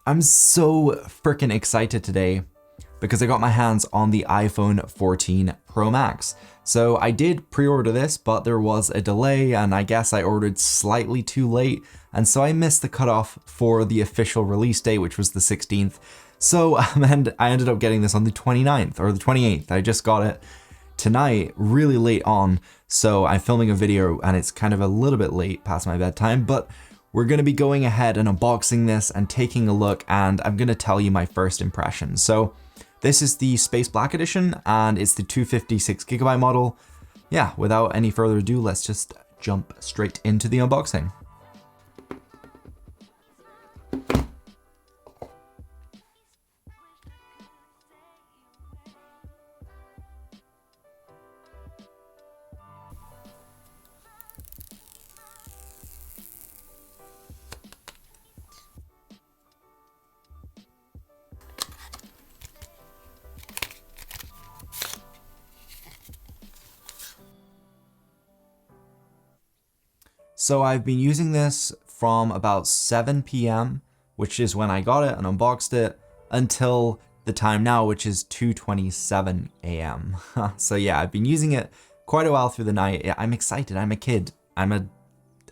I'm so freaking excited today because I got my hands on the iPhone 14 Pro Max. So I did pre-order this, but there was a delay and I guess I ordered slightly too late. And so I missed the cutoff for the official release date, which was the 16th. So I ended up getting this on the 29th or the 28th. I just got it tonight, really late on. So I'm filming a video and it's kind of a little bit late past my bedtime, but we're going to be going ahead and unboxing this and taking a look, and I'm going to tell you my first impressions. So this is the Space Black Edition and it's the 256GB model. Yeah, without any further ado, let's just jump straight into the unboxing. So I've been using this from about 7 p.m., which is when I got it and unboxed it, until the time now, which is 2:27 a.m. So yeah, I've been using it quite a while through the night. Yeah, I'm excited. I'm a kid. I'm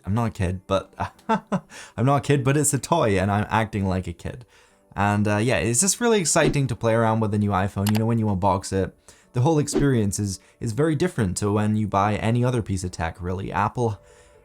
not a kid, but I'm not a kid, but it's a toy and I'm acting like a kid. And yeah, it's just really exciting to play around with the new iPhone. You know, when you unbox it, the whole experience is very different to when you buy any other piece of tech, really. Apple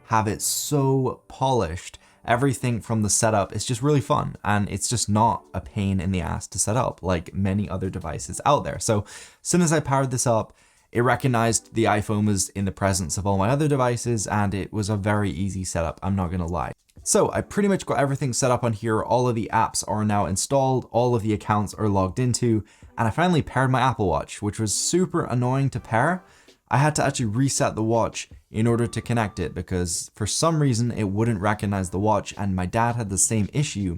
have it so polished. Everything from the setup is just really fun, and it's just not a pain in the ass to set up like many other devices out there. So as soon as I powered this up, it recognized the iPhone was in the presence of all my other devices, and it was a very easy setup, I'm not gonna lie. So I pretty much got everything set up on here. All of the apps are now installed, all of the accounts are logged into, and I finally paired my Apple Watch, which was super annoying to pair. I had to actually reset the watch in order to connect it because for some reason it wouldn't recognize the watch, and my dad had the same issue,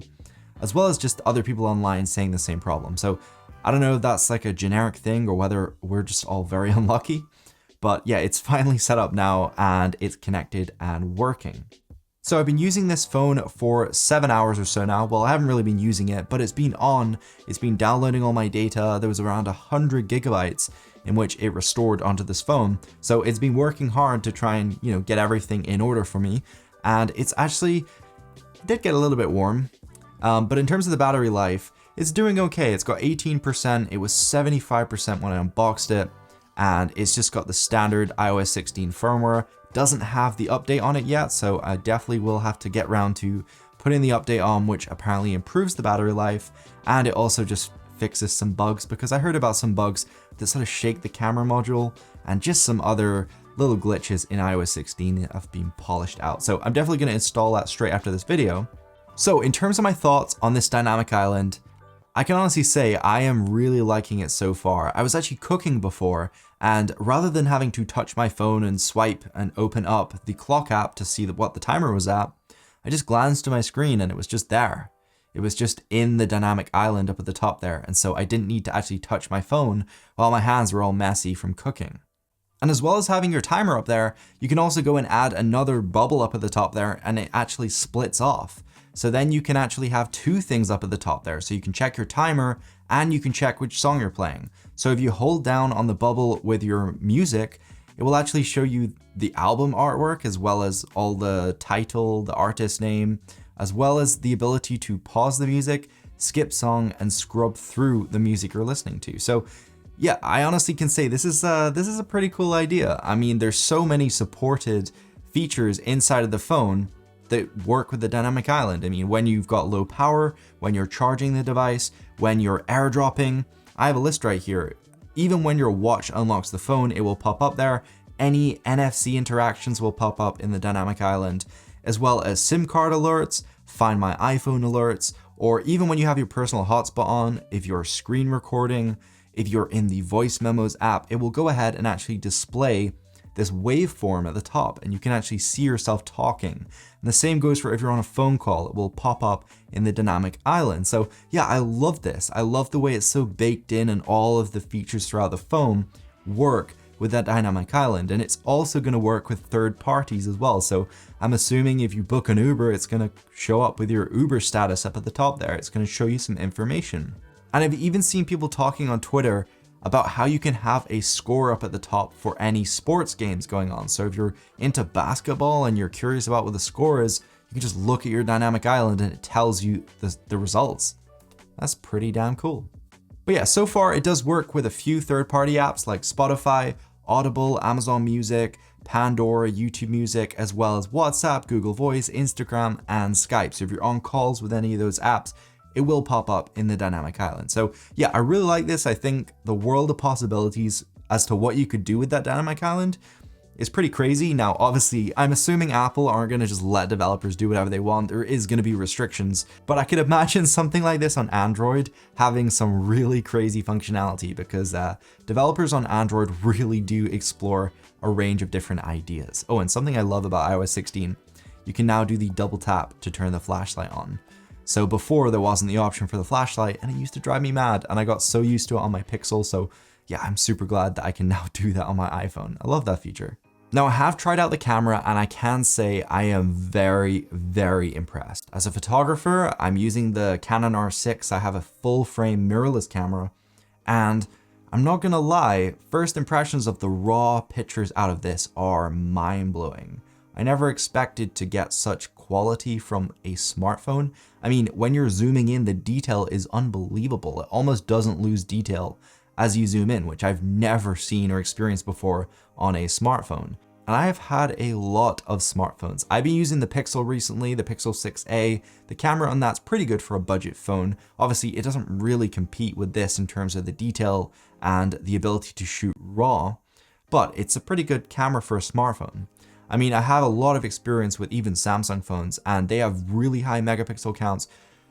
as well as just other people online saying the same problem. So I don't know if that's like a generic thing or whether we're just all very unlucky, but yeah, it's finally set up now and it's connected and working. So I've been using this phone for 7 hours or so now. Well, I haven't really been using it, but it's been on, it's been downloading all my data. There was around 100 gigabytes in which it restored onto this phone. So it's been working hard to try and, you know, get everything in order for me. And it's actually, it did get a little bit warm, but in terms of the battery life, it's doing okay. It's got 18%, it was 75% when I unboxed it, and it's just got the standard iOS 16 firmware. Doesn't have the update on it yet, so I definitely will have to get around to putting the update on, which apparently improves the battery life, and it also just fixes some bugs, because I heard about some bugs that sort of shake the camera module and just some other little glitches in iOS 16 that have been polished out. So I'm definitely going to install that straight after this video. So in terms of my thoughts on this dynamic island, I can honestly say I am really liking it so far. I was actually cooking before, and rather than having to touch my phone and swipe and open up the clock app to see what the timer was at, I just glanced to my screen and it was just there. It was just in the dynamic island up at the top there, and so I didn't need to actually touch my phone while my hands were all messy from cooking. And as well as having your timer up there, you can also go and add another bubble up at the top there, and it actually splits off. So then you can actually have two things up at the top there. So you can check your timer and you can check which song you're playing. So if you hold down on the bubble with your music, it will actually show you the album artwork as well as all the title, the artist name, as well as the ability to pause the music, skip song, and scrub through the music you're listening to. So yeah, I honestly can say this is a pretty cool idea. I mean, there's so many supported features inside of the phone that work with the dynamic island. I mean, when you've got low power, when you're charging the device, when you're airdropping, I have a list right here. Even when your watch unlocks the phone, it will pop up there. Any NFC interactions will pop up in the dynamic island, as well as SIM card alerts, Find My iPhone alerts, or even when you have your personal hotspot on, if you're screen recording, if you're in the voice memos app, it will go ahead and actually display this waveform at the top, and you can actually see yourself talking. And the same goes for if you're on a phone call, it will pop up in the dynamic island. So yeah, I love this. I love the way it's so baked in and all of the features throughout the phone work with that dynamic island, and it's also going to work with third parties as well. So I'm assuming if you book an Uber, it's going to show up with your Uber status up at the top there. It's going to show you some information. And I've even seen people talking on Twitter about how you can have a score up at the top for any sports games going on. So if you're into basketball and you're curious about what the score is, you can just look at your dynamic island and it tells you the results. That's pretty damn cool. But yeah, so far it does work with a few third-party apps like Spotify, Audible, Amazon Music, Pandora, YouTube Music, as well as WhatsApp, Google Voice, Instagram, and Skype. So if you're on calls with any of those apps, it will pop up in the dynamic island. So yeah, I really like this. I think the world of possibilities as to what you could do with that dynamic island is pretty crazy. Now, obviously, I'm assuming Apple aren't going to just let developers do whatever they want. There is going to be restrictions, but I could imagine something like this on Android having some really crazy functionality, because developers on Android really do explore a range of different ideas. Oh, and something I love about iOS 16, you can now do the double tap to turn the flashlight on. So before there wasn't the option for the flashlight, and it used to drive me mad, and I got so used to it on my Pixel. So yeah, I'm super glad that I can now do that on my iPhone. I love that feature. Now, I have tried out the camera and I can say I am very, very impressed. As a photographer, I'm using the Canon R6. I have a full frame mirrorless camera, and I'm not gonna lie, first impressions of the raw pictures out of this are mind-blowing. I never expected to get such quality from a smartphone. I mean, when you're zooming in, the detail is unbelievable. It almost doesn't lose detail as you zoom in, which I've never seen or experienced before on a smartphone. And I have had a lot of smartphones. I've been using the Pixel recently, the Pixel 6a. The camera on that's pretty good for a budget phone. Obviously, it doesn't really compete with this in terms of the detail and the ability to shoot RAW, but it's a pretty good camera for a smartphone. I mean, I have a lot of experience with even Samsung phones, and they have really high megapixel counts,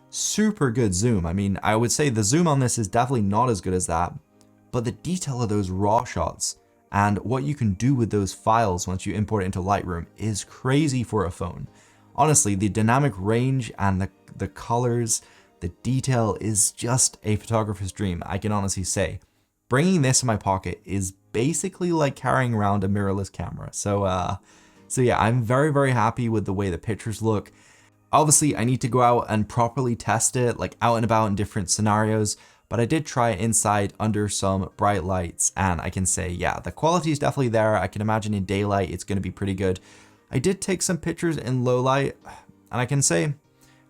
super good zoom. I mean, I would say the zoom on this is definitely not as good as that, but the detail of those raw shots and what you can do with those files once you import it into Lightroom is crazy for a phone. Honestly, the dynamic range and the colors, the detail is just a photographer's dream, I can honestly say. Bringing this in my pocket is basically like carrying around a mirrorless camera. So yeah, I'm very, very happy with the way the pictures look. Obviously, I need to go out and properly test it, like out and about in different scenarios, but I did try it inside under some bright lights, and I can say, yeah, the quality is definitely there. I can imagine in daylight, it's going to be pretty good. I did take some pictures in low light, and I can say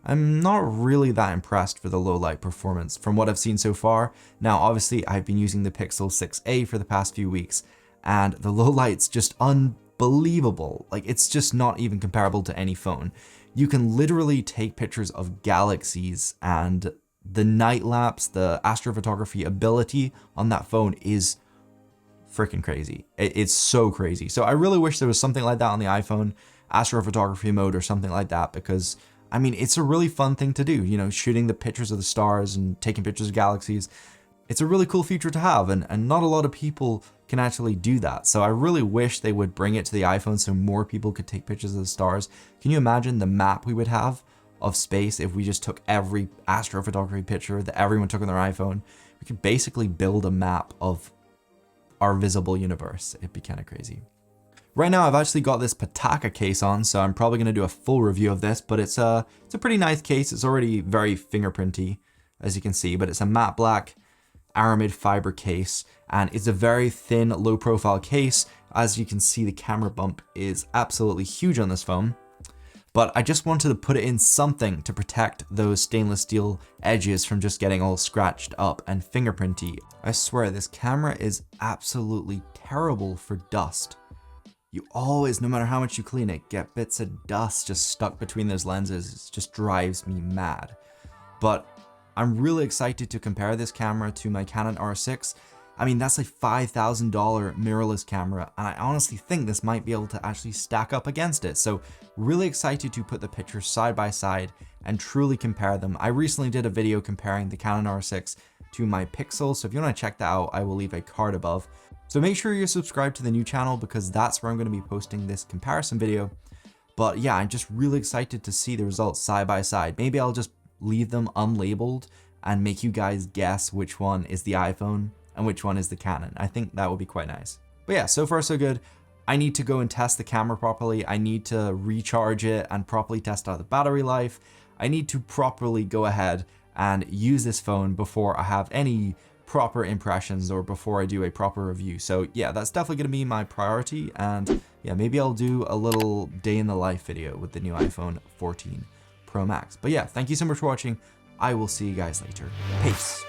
I'm not really that impressed for the low light performance from what I've seen so far. Now, obviously, I've been using the Pixel 6a for the past few weeks, and the low light's just unbelievable. Like, it's just not even comparable to any phone. You can literally take pictures of galaxies, and the night lapse, the astrophotography ability on that phone is freaking crazy. It's so crazy. So I really wish there was something like that on the iPhone, astrophotography mode or something like that, because I mean, it's a really fun thing to do, you know, shooting the pictures of the stars and taking pictures of galaxies. It's a really cool feature to have, and not a lot of people can actually do that. So I really wish they would bring it to the iPhone so more people could take pictures of the stars. Can you imagine the map we would have of space if we just took every astrophotography picture that everyone took on their iPhone? We could basically build a map of our visible universe. It'd be kind of crazy. Right now, I've actually got this Pitaka case on, so I'm probably going to do a full review of this, but it's a pretty nice case. It's already very fingerprinty, as you can see, but it's a matte black aramid fiber case, and it's a very thin, low profile case. As you can see, the camera bump is absolutely huge on this phone, but I just wanted to put it in something to protect those stainless steel edges from just getting all scratched up and fingerprinty. I swear, this camera is absolutely terrible for dust. You always, no matter how much you clean it, get bits of dust just stuck between those lenses. It just drives me mad. But I'm really excited to compare this camera to my Canon R6. I mean, that's a $5,000 mirrorless camera, and I honestly think this might be able to actually stack up against it. So really excited to put the pictures side by side and truly compare them. I recently did a video comparing the Canon R6 to my Pixel, so if you want to check that out, I will leave a card above. So make sure you're subscribed to the new channel, because that's where I'm going to be posting this comparison video. But yeah, I'm just really excited to see the results side by side. Maybe I'll just leave them unlabeled and make you guys guess which one is the iPhone and which one is the Canon. I think that would be quite nice. But yeah, so far so good. I need to go and test the camera properly. I need to recharge it and properly test out the battery life. I need to properly go ahead and use this phone before I have any proper impressions or before I do a proper review. So yeah, that's definitely going to be my priority. And yeah, maybe I'll do a little day in the life video with the new iPhone 14 Pro Max. But yeah, thank you so much for watching. I will see you guys later. Peace.